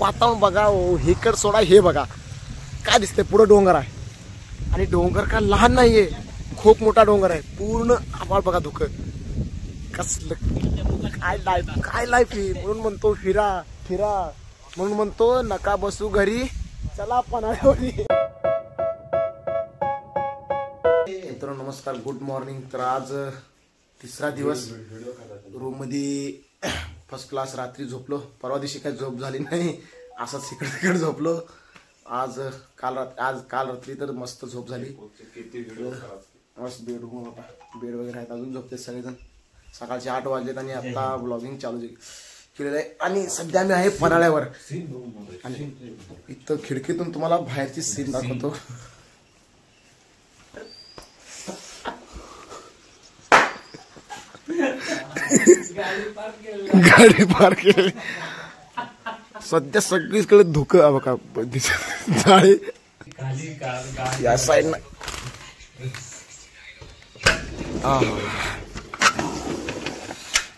वातावरण बघा, हेकड सोडा हे बघा काय दिसतंय. पुढे डोंगर आहे आणि डोंगर का लहान नाहीये, खूप मोठा डोंगर आहे. पूर्ण आभाळ बघा धुकं. कसलं काय लाईफ ही. म्हणून म्हणतो फिरा फिरा, म्हणून म्हणतो नका बसू घरी, चला पन्हाळ्यावरी. मित्रांनो नमस्कार, गुड मॉर्निंग. तर आज तिसरा दिवस रूम मध्ये फर्स्ट क्लास. रात्री झोपलो, परवा दिवशी काही झोप झाली नाही, असंच इकडे तिकडे झोपलो. आज काल रात्री तर मस्त झोप झाली. मस्त बेड वगैरे आहेत, अजून झोपते सगळेजण. सकाळचे 8 वाजलेत आणि आता ब्लॉगिंग चालू केलेलं आहे. आणि सध्या मी आहे पन्हाळ्यावर आणि इथं खिडकीतून तुम्हाला बाहेरची सीन दाखवतो. गाडी पार्क केली. सध्या सगळीकडे धुकं बघा, झाडे या साईड ना.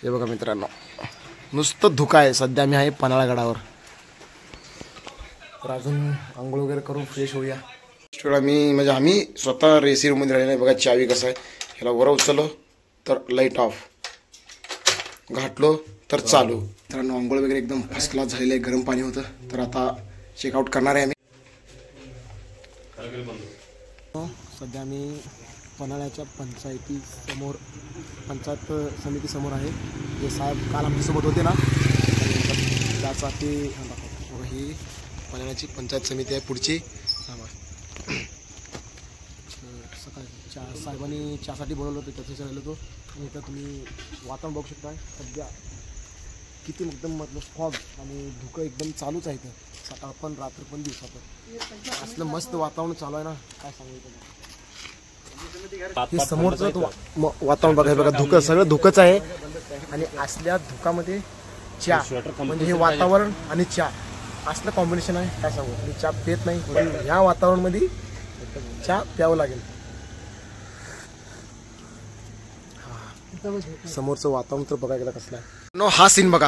हे बघा मित्रांनो, नुसतं धुकं आहे. सध्या मी आहे पन्हाळगडावर. तर अजून आंघोळ वगैरे करून फ्रेश होऊया. आम्ही स्वतः रेसी रूम मध्ये राहिले नाही. बघा चावी कसं आहे, ह्याला वर उचललो तर लाईट ऑफ, घातलो तर चालू. तर आंघोळ वगैरे एकदम फर्स्ट क्लास झालेलं आहे. गरम पाणी होतं. तर आता चेकआउट करणार आहे आम्ही. सध्या आम्ही पन्हाळ्याच्या पंचायत समिती समोर आहे. जे साहेब काल आमच्यासोबत होते ना, त्यासाठी ही पन्हाळ्याची पंचायत समिती आहे पुढची. सकाळी साहेबांनी चहासाठी बोलवलं होतं, त्याचं राहिलं होतो. आणि इथं तुम्ही वातावरण बघू शकता. सध्या किती एकदम मतलब फॉग आणि धुकं एकदम चालूच आहे. इथं सकाळ पण रात्र पण दिवसा पण असलं मस्त वातावरण चालू आहे ना, काय सांगायचं. हे समोरचं वातावरण बघा, धुकं सगळं धुकंच आहे. आणि असल्या धुकामध्ये चहा, म्हणजे हे वातावरण आणि चहा असलं कॉम्बिनेशन आहे, काय सांगू. मी चहा पित नाही, पण ह्या वातावरणामध्ये चहा प्यावं लागेल. समोरचं वातावरण तर बघा गेलं कसलं आहे. हा सीन बघा,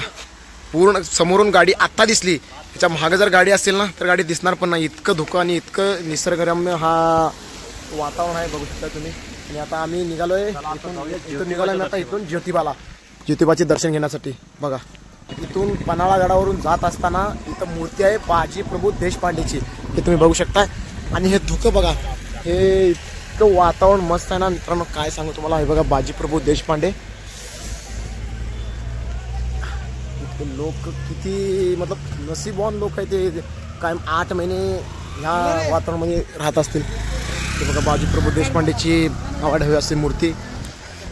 पूर्ण समोरून गाडी आत्ता दिसली, त्याच्या मागे जर गाडी असेल ना तर गाडी दिसणार पण नाही. इतकं धुकं आणि इतकं निसर्गरम्य हा वातावरण आहे, बघू शकता तुम्ही. आणि आता आम्ही निघालोय इथून निघालोय आता इथून ज्योतिबाचे दर्शन घेण्यासाठी. बघा इथून पन्हाळगडावरून जात असताना इथं मूर्ती आहे बाजी प्रभू देशपांडेची, हे तुम्ही बघू शकता. आणि हे धुकं बघा, हे इतकं वातावरण मस्त आहे ना मित्रांनो, काय सांगू तुम्हाला. हे बघा बाजी प्रभू देशपांडे. लोक किती मतलब नशीबवान लोक आहे ते, कायम 8 महिने ह्या वातावरणामध्ये राहत असतील. ते बघा बाजी प्रभू देशपांडेची आवाढव्य अशी मूर्ती.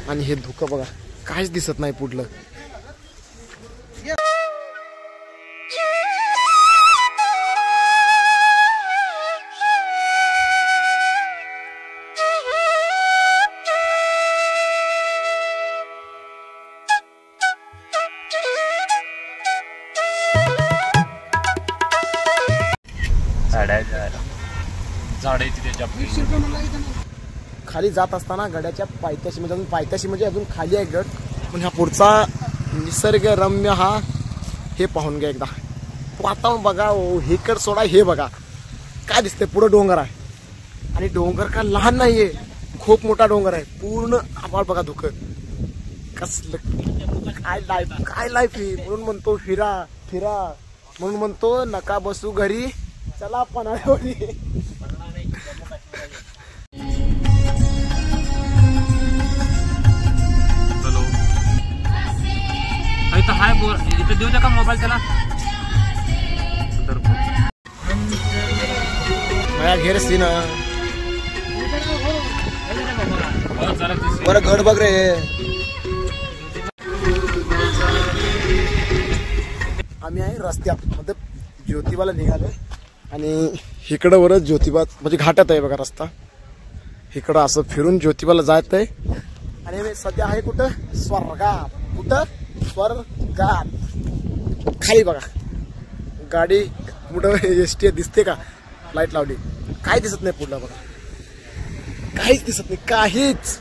आणि हे धुकं बघा, काहीच दिसत नाही पुढलं. खाली जात असताना गडाच्या पायथ्याशी म्हणजे अजून खाली आहे गड, पण ह्या पुढचा निसर्गरम्य हा हे पाहून घ्या एकदा. वातावरण बघा, हेकड सोडा हे बघा काय दिसतंय. पुढे डोंगर आहे आणि डोंगर का लहान नाहीये, खूप मोठा डोंगर आहे. पूर्ण आभाळ बघा धुकं. कसलं काय लाईफ ही. म्हणून म्हणतो फिरा फिरा, म्हणून म्हणतो नका बसू घरी, चला पन्हाळ्यावरी. हाय बोल इथं देऊ का मोबाईल त्याला. घेर सीन बरं गड बघ रे. आम्ही आहे रस्त्यात, म्हणजे ज्योतिबाला निघालो आणि इकडं वरच ज्योतिबा म्हणजे घाटात आहे बघा रस्ता. इकडं असं फिरून ज्योतिबाला जात आहे. आणि सध्या आहे कुठं, स्वर्गात. कुठं, स्वर्गात. खाली बघा गाडी कुठं एसटी दिसते का, लाईट लावली, काय दिसत नाही पुढला बघा, काहीच दिसत नाही, काहीच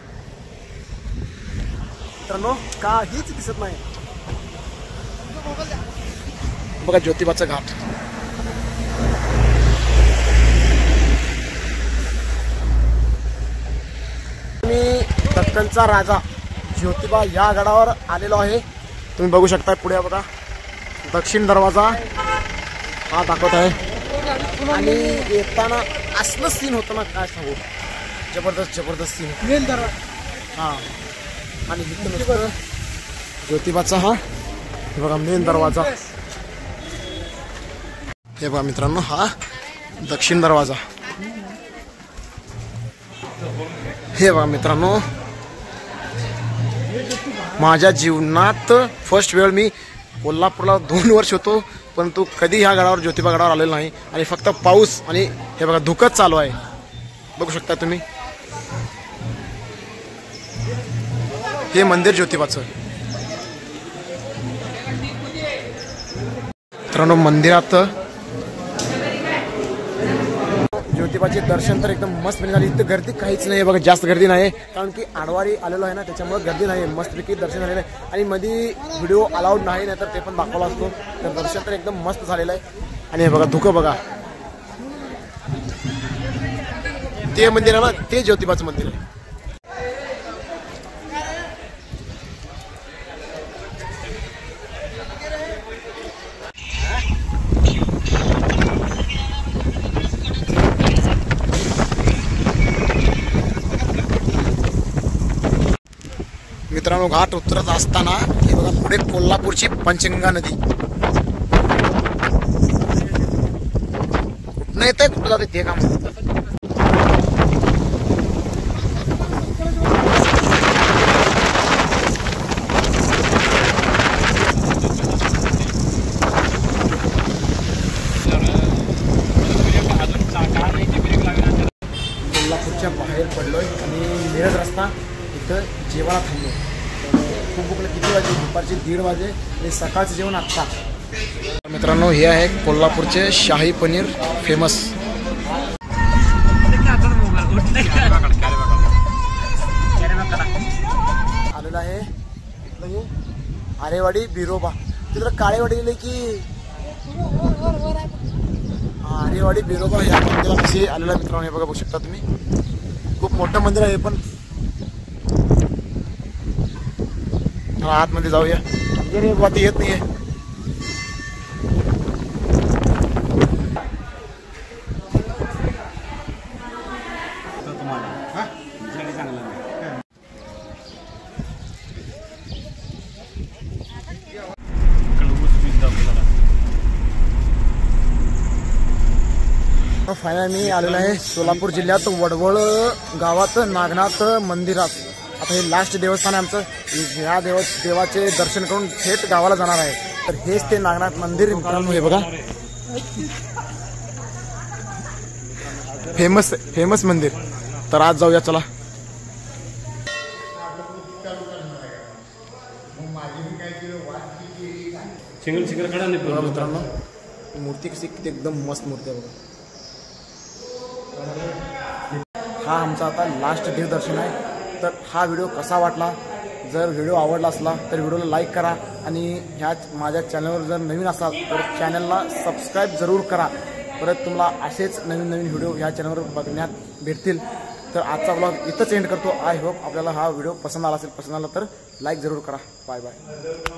मित्रांनो, काहीच दिसत नाही. बघा ज्योतिबाचा घाट. मी दक्कनचा राजा ज्योतिबा या गडावर आलेलो आहे. तुम्ही बघू शकताय पुढे बघा दक्षिण दरवाजा हा दाखवत आहे. आणि येताना असलं सीन होतं ना काय सांगू, जबरदस्त सीन मेन दरवाजा. हा आणि इथं ज्योतिबाचा हा हे बघा मेन दरवाजा. हे बघा मित्रांनो हा दक्षिण दरवाजा. हे बघा मित्रांनो माझ्या जीवनात फर्स्ट वेळ मी कोल्हापूरला 2 वर्ष होतो, परंतु कधी ह्या गडावर ज्योतिबा गडावर आलेलो नाही. आणि फक्त पाऊस आणि हे बघा धुकंच चालू आहे. बघू शकता तुम्ही हे मंदिर ज्योतिबाचं. मित्रांनो मंदिरात ज्योतिबाचे दर्शन तर एकदम मस्त झाले. इथं गर्दी काहीच नाही बघा, जास्त गर्दी नाही कारण की आडवारी आलेलो आहे ना त्याच्यामुळे गर्दी नाही. मस्तपैकी दर्शन झालेलं आहे आणि मध्ये व्हिडिओ अलाउड नाही तर ते पण दाखवला असतो. तर दर्शन तर एकदम मस्त झालेलं आहे. आणि हे बघा धुकं बघा ते मंदिर आहे ना ते ज्योतिबाचं मंदिर आहे. मित्रांनो घाट उतरत असताना हे बघा पुढे कोल्हापूरची पंचगंगा नदी. कुठनं येतंय कुठं जाते ते काम. कोल्हापूरच्या बाहेर पडलोय आणि मिरज रस्ता इथं जेवायला थांबलो. खूप भूक किती वाजले, दुपारचे 1:30 वाजले आणि सकाळचं जेवण आत्ता. मित्रांनो हे आहे कोल्हापूरचे शाही पनीर फेमस. आलेलं आहे इथलं आरेवाडी बिरोबा. तिथं काळेवाडी गेले की आरेवाडी बिरोबा या मंदिरापाशी आलेला मित्रांनो. हे बघा बघू शकता तुम्ही खूप मोठं मंदिर आहे. पण आतमध्ये जाऊया. वाती येत नाहीये. फायनल मी आलेलो आहे सोलापूर जिल्ह्यात वडवळ गावात नागनाथ मंदिरात. आता हे लास्ट देवस्थान आहे आमचं. ह्या देवाचे दर्शन करून थेट गावाला जाणार आहे. तर हेच ते नागनाथ मंदिर मित्रांनो. हे बघा फेमस मंदिर. तर आज जाऊया चला. मित्रांनो मूर्ती कशी एकदम मस्त मूर्ती आहे बघा. हा आमचा आता लास्ट देवदर्शन आहे. तर हा व्हिडिओ कसा वाटला, जर व्हिडिओ आवडला असला तर व्हिडिओला लाईक करा आणि ह्याच माझ्या चॅनलवर जर नवीन असाल तर चॅनलला सबस्क्राईब जरूर करा. परत तुम्हाला असेच नवीन व्हिडिओ ह्या चॅनलवर बघण्यात भेटतील. तर आजचा ब्लॉग इथंच एंड करतो. आय होप आपल्याला हा व्हिडिओ पसंत आला असेल. पसंत आला तर लाईक जरूर करा. Bye bye.